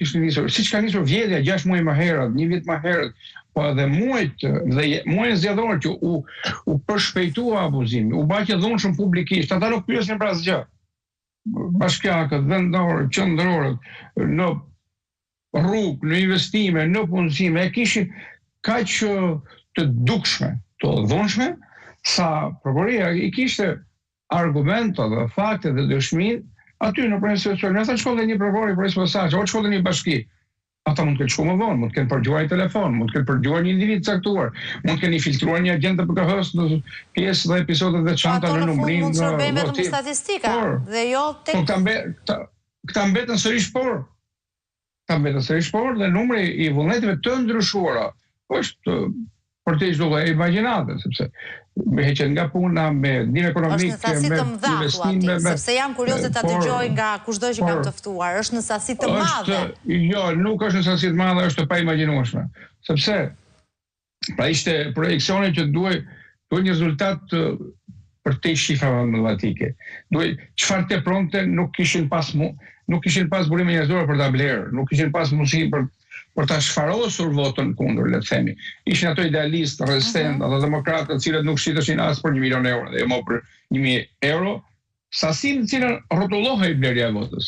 ishte nisur, siç ka nisur vjedhja 6 muaj më herët, 1 vit më herët, po edhe muajin zgjedhor që u përshpejtua abuzimi, u baqe dhunshëm publikisht, ata nuk pyesin për asgjë. Bashkiakët, vendorët, qendrorët, në rrugë, në investime, në punësime, e kishin kaq të dukshme, të dhunshme, sa prokuroria i kishte argumente dhe fakte dhe dëshmi aty në pranë institucionit. Ata shkollën një prokuror për posaçë, o shkollën një bashki. Ata mund të kenë shkuar më vonë, mund të kenë përgjuar një telefon, mund të kenë përgjuar një individ caktuar, mund të kenë filtruar një agent të PKH-s në pjesë dhe episode të veçanta në numrin. Mund të shërbejnë vetëm statistika dhe jo tek. Këta mbetën sërish por dhe numri i vullnetive të ndryshuara është për të çdo lloj imagjinate, sepse me heqen nga puna, me ndihmë ekonomike, me investime, sepse jam kurioze ta dëgjoj nga kushdo që kam të ftuar, është në sasi të madhe. Jo, nuk është në sasi të madhe, është pa imagjinueshme. Sepse pra ishte projeksione që duhet një rezultat për te shifrave matematike. Duhet çfarë të pronte nuk kishin pas burime njerëzore për ta blerë, nuk kishin pas mundësi për ta shfarosur votën kundër, le të themi. Ishin ato idealistë, rezistent, ato demokratë të cilët nuk shiteshin as për 1 milion euro, dhe jo për 1.000 euro, sasinë në cilën rrotullohej blerja e votës.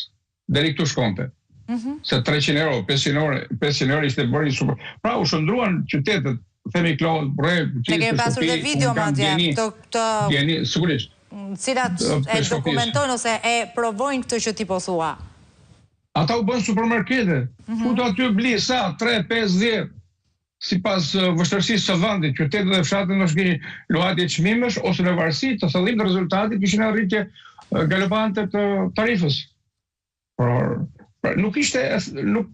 Deri këtu shkonte. Se 300 euro, 500 euro ishte bërë një super. Pra u shndruan qytetet, themi Klod, Bre, ne kemi pasur dhe video madje të sigurisht. Cilat e dokumentojnë ose e provojnë këtë që ti po thua. Ata u bën supermarkete, futu aty bli sa 3, 5, 10, sipas vështirësisë së vendit, qytetet dhe fshatet nuk kishin luhatje çmimesh ose në varësi të thellim të rezultatit kishin arritje galopante të tarifës. Por nuk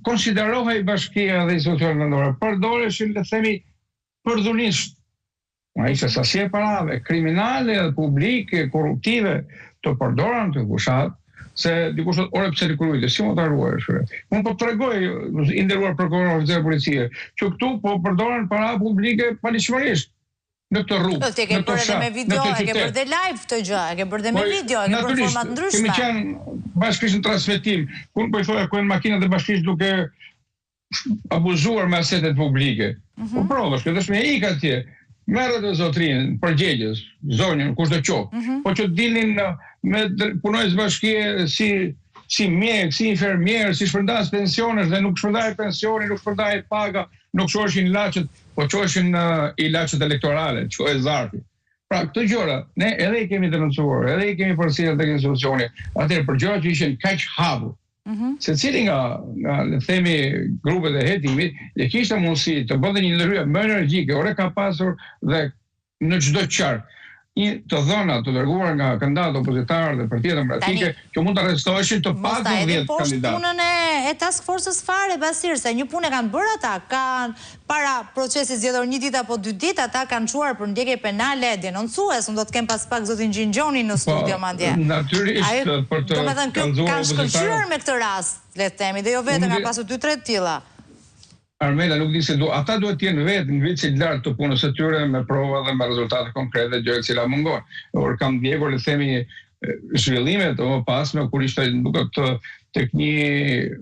konsiderohej bashkia dhe institucionet vendore, përdoreshin le të themi përdhunisht. Ai ishte sasi e parave kriminale dhe publike, korruptive të përdoran të fushat. Se dikush thotë, ore pse rikurujte, si mund ta ruash? Unë po tregoj i nderuar prokuror oficer policie, që këtu po përdoren para publike paligjshmërisht në këtë rrugë. Ti e ke bërë edhe me video, e ke bërë dhe live këtë gjë, e ke bërë dhe me video, e ke bërë format ndryshme. Kemi qenë bashkisht në transmetim, unë po i thoya ku janë makinat e bashkisht duke abuzuar me asetet publike. Po provash, që dëshmi ik atje. Merret dhe zotrinë, përgjegjës, zonjën, kushdo qoftë, po që dilnin me punojës bashkie si mjek, si infermier, si shpërndas pensionesh dhe nuk shpërndaj pensioni, nuk shpërndaj paga, nuk shoheshin ilaçet, po qoheshin ilaçet elektorale, quhet zarfi. Pra këto gjëra, ne edhe i kemi denoncuar, edhe i kemi përcjellë tek institucioni, atëherë për gjëra që ishin kaq hapur. Secili nga le themi grupet e hetimit e kishte mundësi të bënte një ndërhyrje më energjike, ore ka pasur dhe në çdo qark të dhëna të dërguar nga kandidatë opozitarë dhe partia demokratike që mund të arrestoheshin të paktën 10 kandidatë. Punën e task force-s fare Basir, se një punë kanë bërë ata, kanë para procesit zgjedhor 1 ditë apo 2 ditë, ata kanë çuar për ndjekje penale denoncues, unë do të kem pas pak zotin Gjingjoni në studio madje. Natyrisht për të kanë shkëlqyer me këtë rast, le të themi, dhe jo vetëm ka pasur 2-3 të tilla. Armela nuk di se ata duhet të jenë vetë në nivel lartë të punës së tyre me prova dhe me rezultate konkrete, gjëra që mungojnë. Por kam ndjekur le themi zhvillimet më pasme kur ishte duke tek një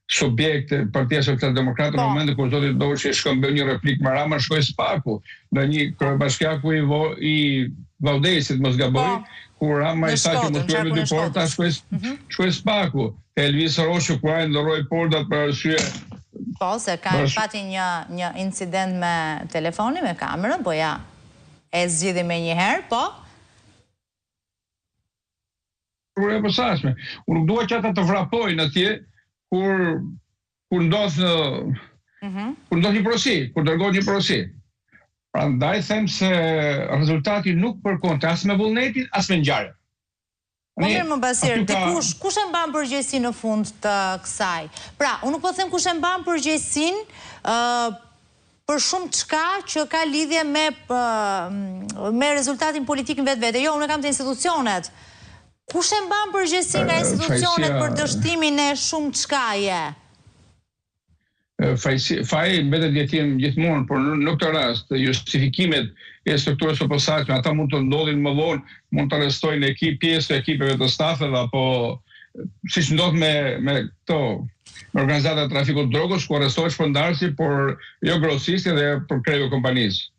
subjekt Partia Socialdemokrate në momentin kur zoti Doshi shkëmbeu një replikë me Rama, shkoi Spaku në një kryebashkiaku i Vaudesit, mos gaboj, kur Rama i sa që mos kryej me 2 porta, shkoi Spaku. Elvis Roshu ku ai ndroi portat për arsye. Po, se pati një incident me telefoni, me kamerën, po ja, e zgjidhi me njëherë, po? E përsashme. Unë nuk dua që ata të vrapojnë atje, kur ndodh një porosi, kur dërgohet një porosi. Prandaj them se rezultati nuk përkonte as me vullnetin, as me ngjarjen. Po mirë më Basir, kush e mban përgjegjësinë në fund të kësaj? Pra, unë nuk po them kush e mban përgjegjësinë për shumë çka që ka lidhje me rezultatin politik në vetvete. Jo, unë kam të institucionet. Kush e mban përgjegjësinë nga institucionet për dështimin e shumë çkaje? Faji mbetet jetim gjithmonë, por në këtë rast justifikimet e strukturës së posaçme, ata mund të ndodhin më vonë, mund të arrestojnë pjesë të ekipeve të stafeve apo siç ndodh me këto organizata trafikut drogës, ku arrestohet shpërndarësi, por jo grosisti dhe për kreu kompanisë.